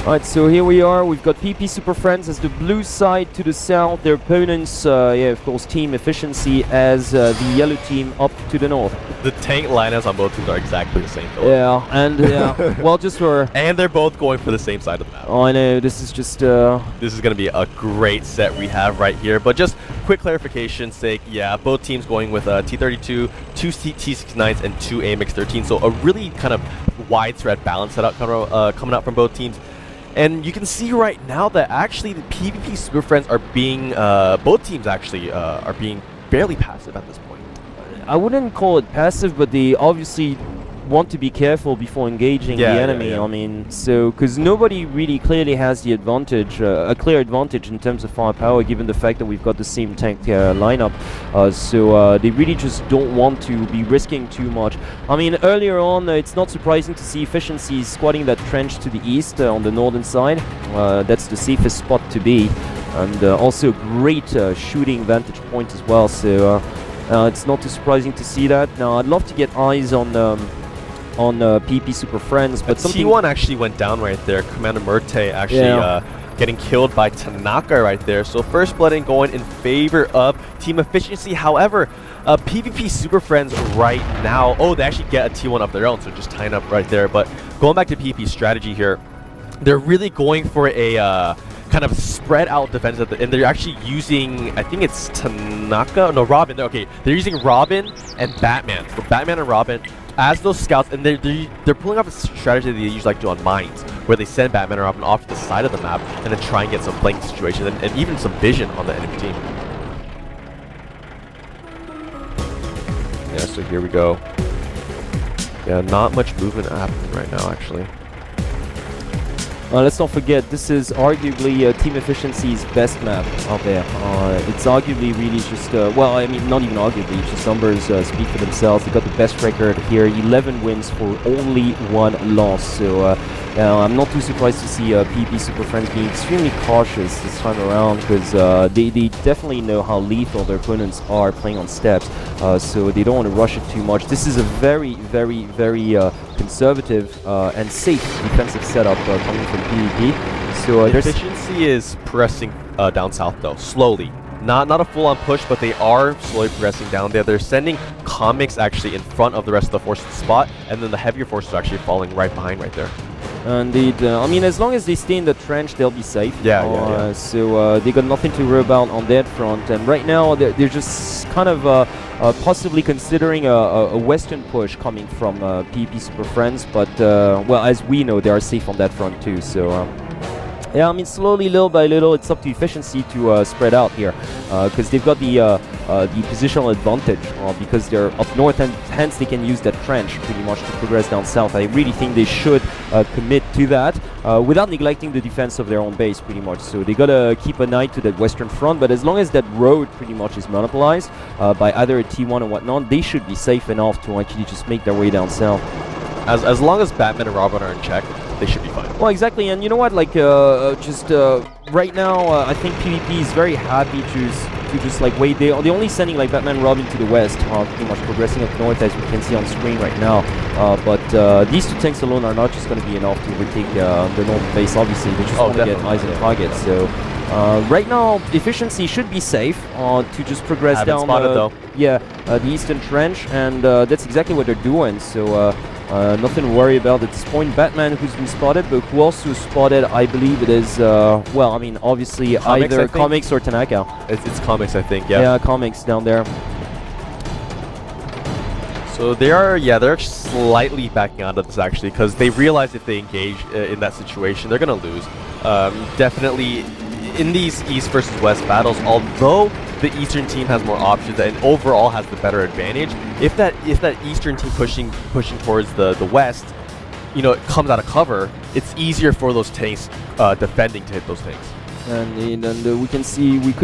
Alright, so here we are. We've got PP Super Friends as the blue side to the south. Their opponents, of course, Team Efficiency as the yellow team up to the north. The tank lineups on both teams are exactly the same, Philip. Yeah, and well, just for... And they're both going for the same side of the map. Oh, I know, this is just... This is going to be a great set we have right here. But just quick clarification's sake, yeah, both teams going with T32, 2 T69s, and 2 AMX 13. So a really kind of widespread balance setup coming out from both teams. And you can see right now that actually the PvP Super Friends are being, both teams actually are being fairly passive at this point. I wouldn't call it passive, but they obviously want to be careful before engaging the enemy. I mean, so because nobody really clearly has the advantage, a clear advantage in terms of firepower, given the fact that we've got the same tank lineup. So they really just don't want to be risking too much. I mean, earlier on, it's not surprising to see Efficiency squatting that trench to the east on the northern side. That's the safest spot to be, and also a great shooting vantage point as well. So it's not too surprising to see that. Now, I'd love to get eyes on PP Super Friends, but T1 actually went down right there. Commander Murte actually getting killed by Tanaka right there. So first blood going in favor of Team Efficiency. However, PvP Super Friends right now, they actually get a T1 of their own, so just tying up right there. But going back to PvP's strategy here, they're really going for a kind of spread out defense, and they're actually using, I think it's Tanaka, no, Robin. Okay, they're using Robin and Batman. So Batman and Robin as those scouts, and they're pulling off a strategy that they usually like to do on mines, where they send Batman and Robin off to the side of the map and then try and get some flanking situations and even some vision on the enemy team. Yeah, so here we go. Yeah, not much movement happening right now, actually. Let's not forget, this is arguably Team Efficiency's best map out there. It's arguably really just, well, I mean, not even arguably, just numbers speak for themselves. They got the best record here, 11 wins for only 1 loss. So I'm not too surprised to see PP Super Friends being extremely cautious this time around, because they definitely know how lethal their opponents are playing on steps. So they don't want to rush it too much. This is a very, very, very conservative and safe defensive setup coming from PvP. So Efficiency is pressing down south though, slowly. Not a full-on push, but they are slowly progressing down there. They're sending comics actually in front of the rest of the forces spot, and then the heavier forces are actually falling right behind right there. Indeed. I mean, as long as they stay in the trench, they'll be safe. Yeah. So they got nothing to worry about on that front. And right now, they're just kind of possibly considering a western push coming from PP Super Friends. But, well, as we know, they are safe on that front too. So, yeah, I mean, slowly, little by little, it's up to Efficiency to spread out here. Because they've got the positional advantage because they're up north, and hence they can use that trench pretty much to progress down south. I really think they should commit to that without neglecting the defense of their own base pretty much. So they gotta keep an eye to that western front, but as long as that road pretty much is monopolized by either a T1 or whatnot, they should be safe enough to actually just make their way down south. As long as Batman and Robin are in check, they should be fine. Well, exactly, and you know what, like, right now, I think PvP is very happy to just, like, wait. They're only sending, like, Batman and Robin to the west, pretty much progressing up north, as we can see on screen right now. But these 2 tanks alone are not just going to be enough to overtake the northern base, obviously. They just want to get eyes on targets, so... right now, Efficiency should be safe to just progress down the eastern trench, and that's exactly what they're doing. So nothing to worry about at this point. Batman, who's been spotted, but who also spotted, I believe it is, well, I mean, obviously Comics, either Comics or Tanaka. It's Comics, I think, yeah. Yeah, Comics down there. So they're slightly backing out of this actually, because they realize if they engage in that situation, they're going to lose. Definitely in these East versus West battles, although the Eastern team has more options and overall has the better advantage, if that Eastern team pushing towards the West, you know, it comes out of cover, it's easier for those tanks defending to hit those tanks. And we could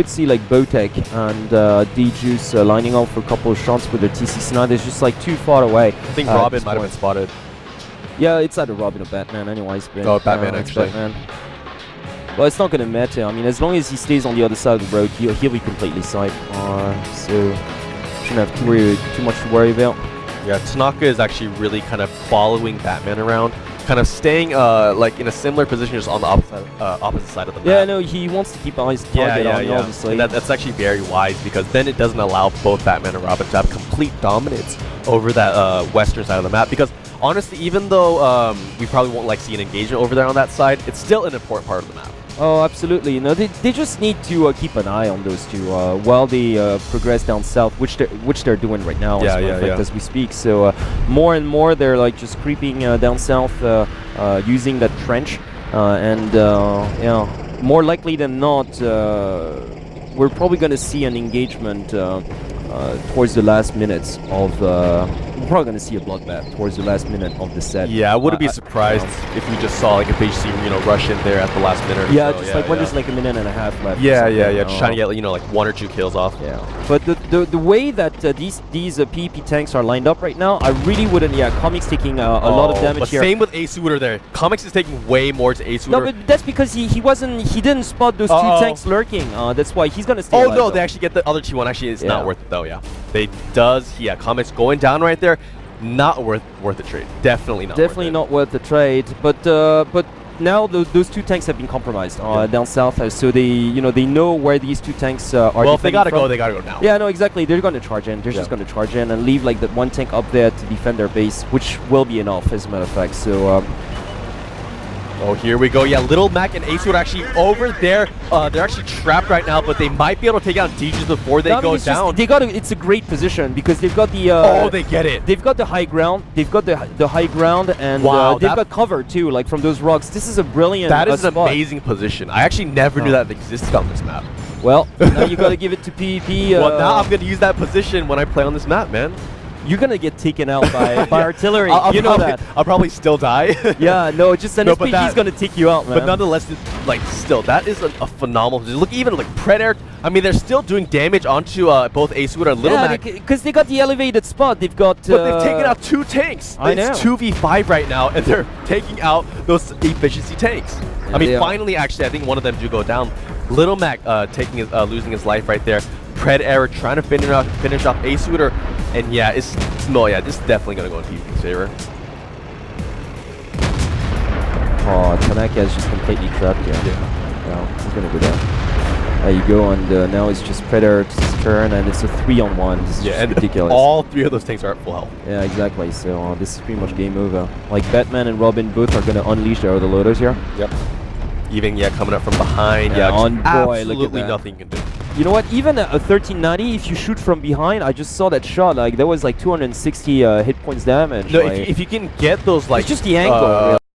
see like Botek and D-Juice lining up for a couple of shots with their TC9. It's just like too far away. I think Robin might have been spotted. Yeah, it's either Robin or Batman anyways. But, Batman actually. Batman. Well, it's not going to matter. I mean, as long as he stays on the other side of the road, he'll be completely safe. So shouldn't have too much to worry about. Yeah, Tanaka is actually really kind of following Batman around, kind of staying like in a similar position, just on the opposite side of the map. Yeah, no, he wants to keep eyes target on you, obviously. And that's actually very wise, because then it doesn't allow both Batman and Robin to have complete dominance over that western side of the map. Because honestly, even though we probably won't like see an engagement over there on that side, it's still an important part of the map. Oh, absolutely. You know, they just need to keep an eye on those two while they progress down south, which they're doing right now, as we speak. So more and more they're like just creeping down south using that trench, and yeah, more likely than not, we're probably going to see an engagement towards the last minutes of. We're probably going to see a bloodbath towards the last minute of the set. Yeah, I wouldn't be surprised if we just saw like a PHC, rush in there at the last minute. Or yeah, so. just when there's like a minute and a half left. Yeah, just trying to get like 1 or 2 kills off. Yeah, but the way that these PvP tanks are lined up right now, I really wouldn't. Yeah, Comics taking a lot of damage but here. Same with Ace-Shooter there. Comics is taking way more to Ace-Shooter. No, but that's because he didn't spot those 2 tanks lurking. That's why he's gonna stay. Oh alive, no, though. they actually get the other T1. Actually, it's not worth it though. Yeah, they does. Yeah, Comics going down right there. Not worth the trade. Definitely not. Definitely not worth the trade. But now those 2 tanks have been compromised down south, so they know where these 2 tanks are. Well, if they gotta go, they gotta go now. Yeah, no, exactly. They're gonna charge in. They're just gonna charge in and leave like that 1 tank up there to defend their base, which will be enough, as a matter of fact. So. Oh, here we go. Yeah, Little Mac and Ace are actually over there. They're actually trapped right now, but they might be able to take out Deeges before they go down. It's a great position because they've got the. They get it. They've got the high ground. They've got the high ground, and they've got cover too, like from those rocks. This is a brilliant. That is an spot. amazing position. I actually never knew that existed on this map. Well, now you got to give it to PvP. Well, now I'm gonna use that position when I play on this map, man. You're gonna get taken out by artillery. You know that. I'll probably still die. Yeah, no, just an SPG's gonna take you out, man. But nonetheless, still, that is a phenomenal position. Look, even like Predator. I mean, they're still doing damage onto both Ace-Shooter and Little Mac. because they got the elevated spot. They've got. But they've taken out 2 tanks. I know. It's 2v5 right now, and they're taking out those efficiency tanks. I mean, finally, actually, I think one of them do go down. Little Mac losing his life right there. Predator trying to finish off Ace-Shooter. And yeah, this is definitely going to go in PvP's favor. Oh, Tanaka is just completely trapped here. Yeah, he's going to go down. There you go, and now it's just Predator's turn, and it's a 3-on-1. This is just ridiculous. All 3 of those tanks are at full health. Yeah, exactly. So this is pretty much game over. Like, Batman and Robin both are going to unleash their other loaders here. Yep. Even, coming up from behind. Absolutely nothing you can do. You know what? Even a 1390, if you shoot from behind, I just saw that shot. Like, there was like 260 hit points damage. No, like, if you can get those, like, it's just the angle. Really.